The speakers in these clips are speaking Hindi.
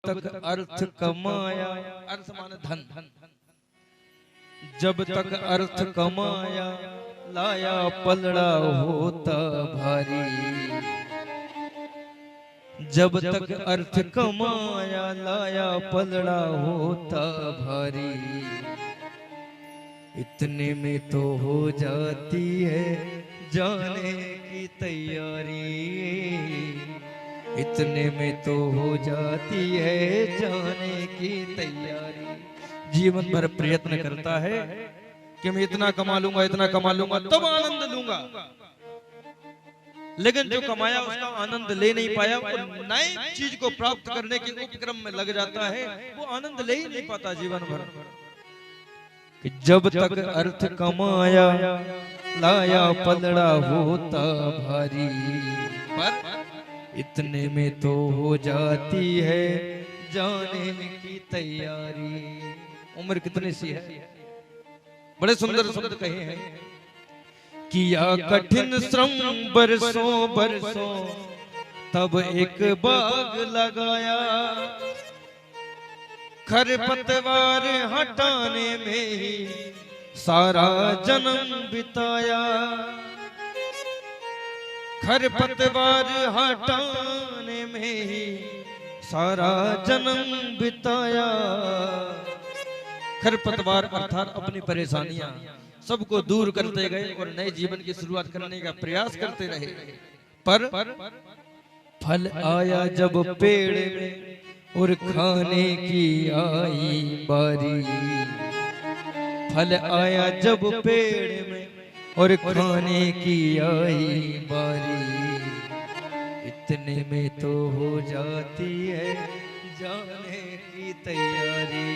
तक अर्थ कमाया, अर्थ माने धन, जब तक अर्थ कमाया लाया पलड़ा होता भारी। जब तक अर्थ कमाया लाया पलड़ा होता भारी। इतने में तो हो जाती है जाने की तैयारी। इतने में तो हो जाती है जाने की तैयारी। जीवन भर प्रयत्न करता है कि मैं इतना कमा लूंगा, इतना कमा लूंगा, तब आनंद लूंगा, लेकिन जो कमाया उसका आनंद ले नहीं पाया, वो नई चीज को प्राप्त करने के उपक्रम में लग जाता है, वो आनंद ले ही नहीं पाता जीवन भर। कि जब तक अर्थ कमाया लाया पलड़ा होता भारी। पर इतने में तो हो जाती है जाने की तैयारी। उम्र कितनी सी है, बड़े सुंदर शब्द कहे हैं। किया कठिन श्रम बरसों बरसों तब एक बाग लगाया। खरपतवार हटाने में ही सारा जन्म बिताया। खरपतवार हटाने में ही सारा जन्म बिताया। खरपतवार अर्थात अपनी परेशानियां सबको दूर करते गए और नए जीवन की शुरुआत करने का प्रयास करते रहे। पर फल आया जब पेड़ में और खाने की आई बारी। फल आया जब पेड़ में और खाने की आई बारी। इतने में तो हो जाती है जाने की तैयारी।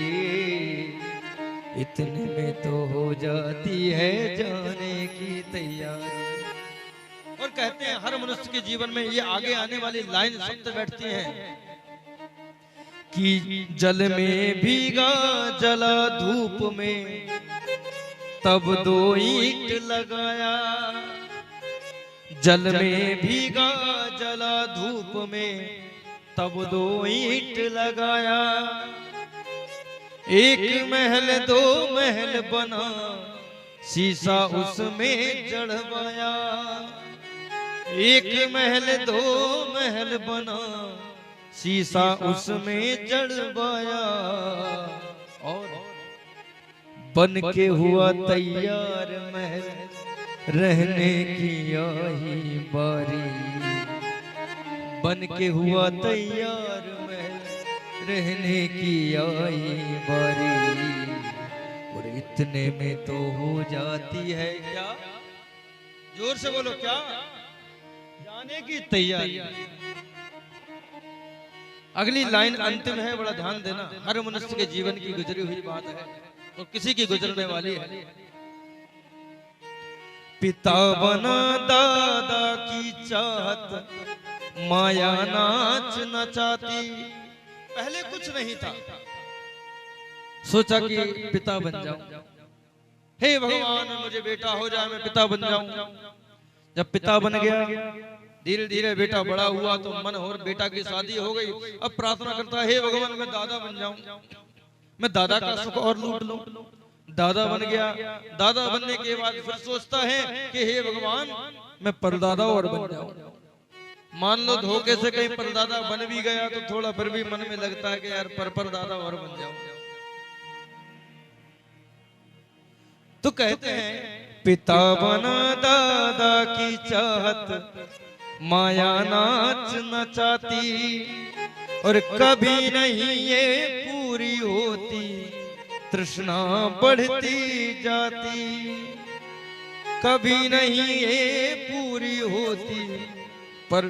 इतने में तो हो जाती है जाने की तैयारी। और कहते हैं हर मनुष्य के जीवन में ये आगे आने वाली लाइन शब्द बैठती है कि जल में भीगा जला धूप में तब 2 ईंट लगाया। जल में भीगा जला धूप में तब 2 ईंट लगाया। एक महल 2 महल बना शीशा उसमें जड़वाया। एक महल 2 महल बना शीशा उसमें जड़वाया। और बन के हुआ तैयार महल रहने की आई बारी। बन के हुआ तैयार महल रहने की आई बारी। और इतने में तो हो जाती है क्या, जोर से बोलो, क्या जाने की तैयारी। अगली लाइन अंतिम है, बड़ा ध्यान देना। हर मनुष्य के जीवन की गुजरी हुई बात है और किसी की गुजरने वाली है। पिता बना दादा की चाहत माया नाच नचाती। पहले कुछ नहीं था, सोचा कि पिता बन जाऊं, हे भगवान मुझे बेटा हो जाए, मैं पिता बन जाऊं। जब पिता बन गया, धीरे धीरे बेटा बड़ा हुआ तो मन और बेटा की शादी हो गई। अब प्रार्थना करता है, हे भगवान मैं दादा बन जाऊं, मैं दादा का सुख और लूट लूं। दादा बन गया, दादा बनने के बाद फिर सोचता है कि हे भगवान मैं परदादा और बन जाऊं। मान लो धोखे से कहीं परदादा बन भी गया तो थोड़ा फिर भी मन में लगता है कि यार परदादा और बन जाऊं। तो कहते हैं पिता बना दादा की चाहत माया नाच नचाती। और कभी नहीं ये पूरी होती तृष्णा बढ़ती जाती। कभी नहीं ये पूरी होती पर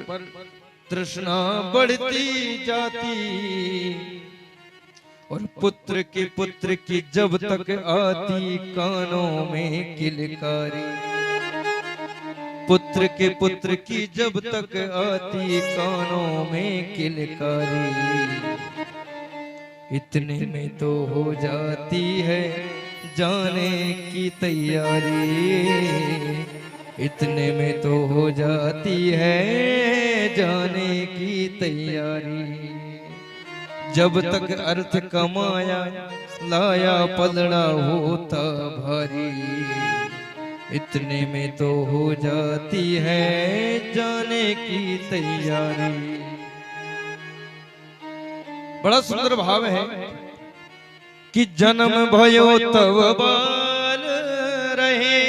तृष्णा बढ़ती जाती। और पुत्र की जब तक आती कानों में किलकारी। पुत्र की जब तक आती कानों में किलकारी। इतने में तो हो जाती है जाने की तैयारी। इतने में तो हो जाती है जाने की तैयारी। जब तक अर्थ कमाया लाया पलड़ा होता भारी, इतने में तो हो जाती है जाने की तैयारी। बड़ा सुंदर भाव है कि जन्म भयो तब बाल रहे,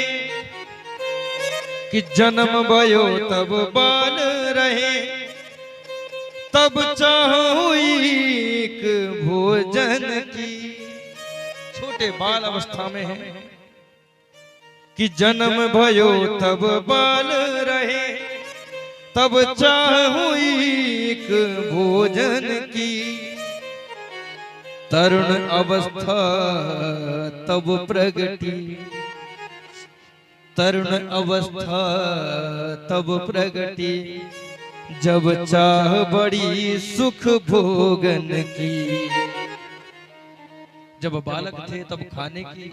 कि जन्म भयो तब बाल रहे, तब चाहूं एक भोजन की। छोटे बाल अवस्था में है कि जन्म भयो तब बाल रहे, तब चाहूं एक भोजन की। तरुण अवस्था तब प्रगति, तरुण अवस्था तब प्रगति, जब चाह बड़ी सुख भोगन की। जब बालक थे तब खाने की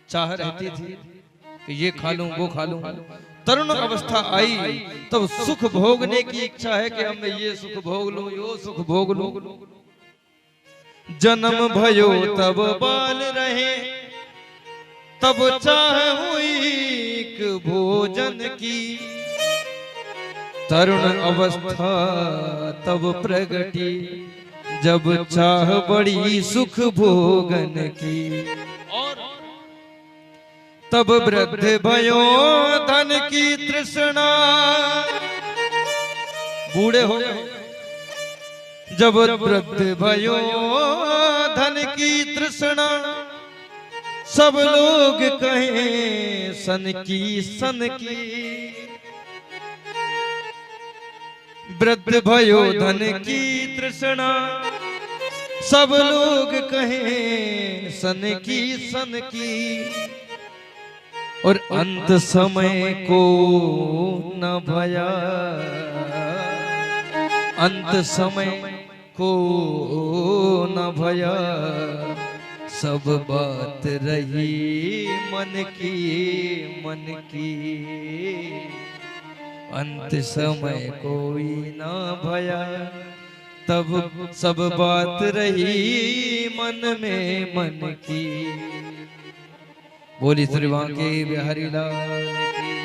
चाह रहती थी कि ये खा लूं वो खा लूं। तरुण अवस्था आई तब सुख भोगने की इच्छा है कि हम ये सुख भोग लूं यो सुख भोग लूं। जन्म भयो तब बाल रहे, तब चाहूं एक भोजन की। तरुण अवस्था तब प्रगति, जब चाह बड़ी सुख भोगन की। और तब वृद्ध भयो धन की तृष्णा, बूढ़े हो गए। जब वृद्ध भयो धन की तृष्णा, सब लोग कहें सन की सन की। वृद्ध भयो धन की तृष्णा, सब लोग कहें सन की सन की। और अंत समय को न भया, अंत समय को न भया, सब बात रही मन की मन की। अंत समय कोई ना भया, तब सब बात रही मन में मन की। बोली श्री बांके बिहारी लाल की।